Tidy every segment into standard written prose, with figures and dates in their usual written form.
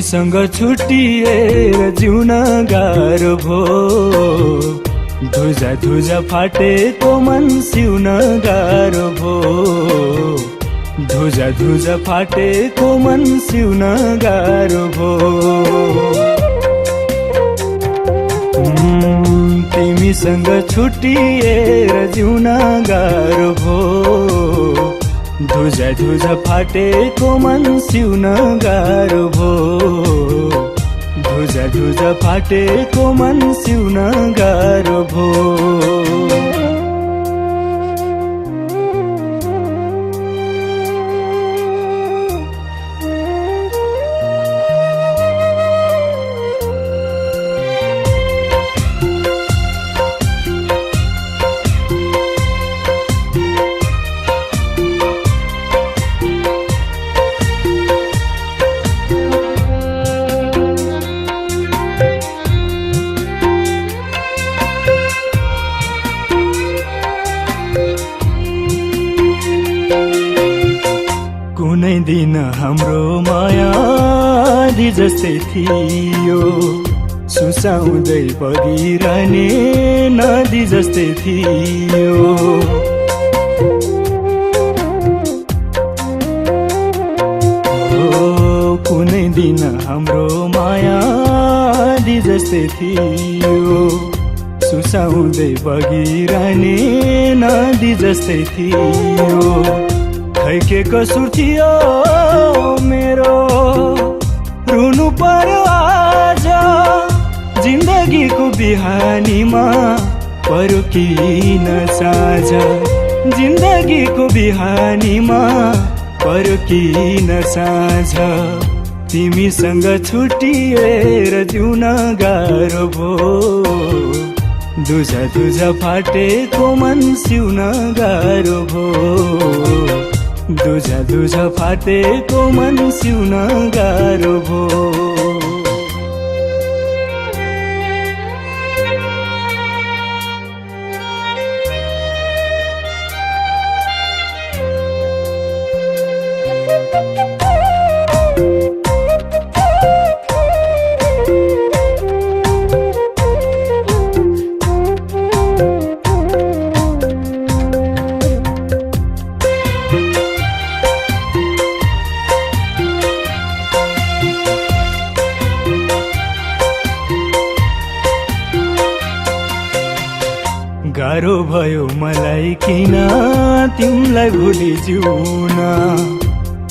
तिमीसँग छुट्टिएर जिउन गाह्रो भो, धुजा धुजा फाटेको मन सिउन गाह्रो भो, धुजा धुजा फाटेको मन सिउन गाह्रो भो। तिमीसँग छुट्टिएर जिउन गाह्रो भो, धुजा धुजा फाटेको मन सिउन गाह्रो भो, धुजा धुजा फाटेको मन सिउन गाह्रो भो। कुनै दिन हाम्रो माया आधी जस्तै थियो, सुसाउँदै बगिरहने नदी जस्तै थियो। कुनै दिन हाम्रो माया आधी जस्तै थियो, सुसाउँदै बगिरहने नदी जस्तै थियो। खै के कसुर थियो मेरो, रुनु पर्यो आज, जिन्दगीको बिहानीमा पर्यो किन साँझ, जिन्दगीको बिहानीमा पर्यो किन साँझ। तिमीसँग छुट्टिएर जिउन गाह्रो भो, दुजा दुजा फाटेको मन सिउन गाह्रो भो, दुजा दुजा फाटेको मन सिउन गाह्रो भो। गाह्रो भयो मलाई किन तिमीलाई भुली जिउन,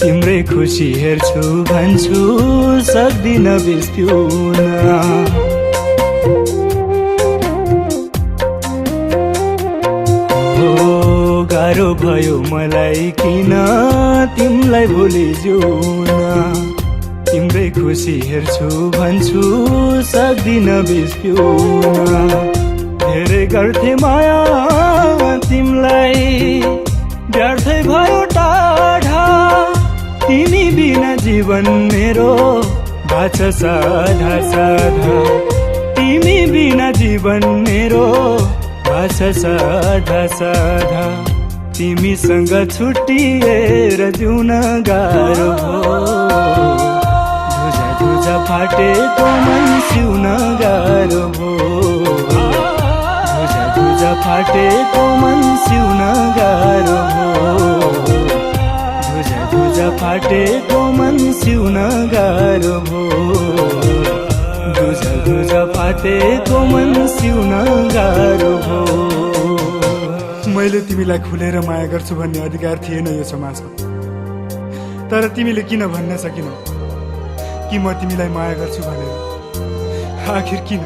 तिम्रै खुसी हेर्छु भन्छु सक्दिन बिर्सिउन। गाह्रो भयो मलाई किन तिमीलाई भुली जिउन, तिम्रै खुसी हेर्छु भन्छु सक्दिन बिर्सिउन। धेरै गर्थे माया तिमलाई, व्यर्थै भयो टाढा, तिमी बिना जीवन मेरो भाछ साधा साधा, तिमी बिना जीवन मेरो भाछ साधा साधा। तिमीसँग छुट्टिएर जिउन गाह्रो भो, धुजा धुजा फाटेको मन सिउन गाह्रो भो, धुजा फाटेको मन सिउन गाह्रो भो, धुजा धुजा फाटेको मन सिउन गाह्रो भो, धुजा धुजा फाटेको मन सिउन गाह्रो भो। मैले तिमीलाई खुलेर माया गर्छु भन्ने अधिकार थिएन यो समाजमा, तर तिमीले किन भन्न सकिनौ कि म तिमीलाई माया गर्छु भनेर? आखिर किन?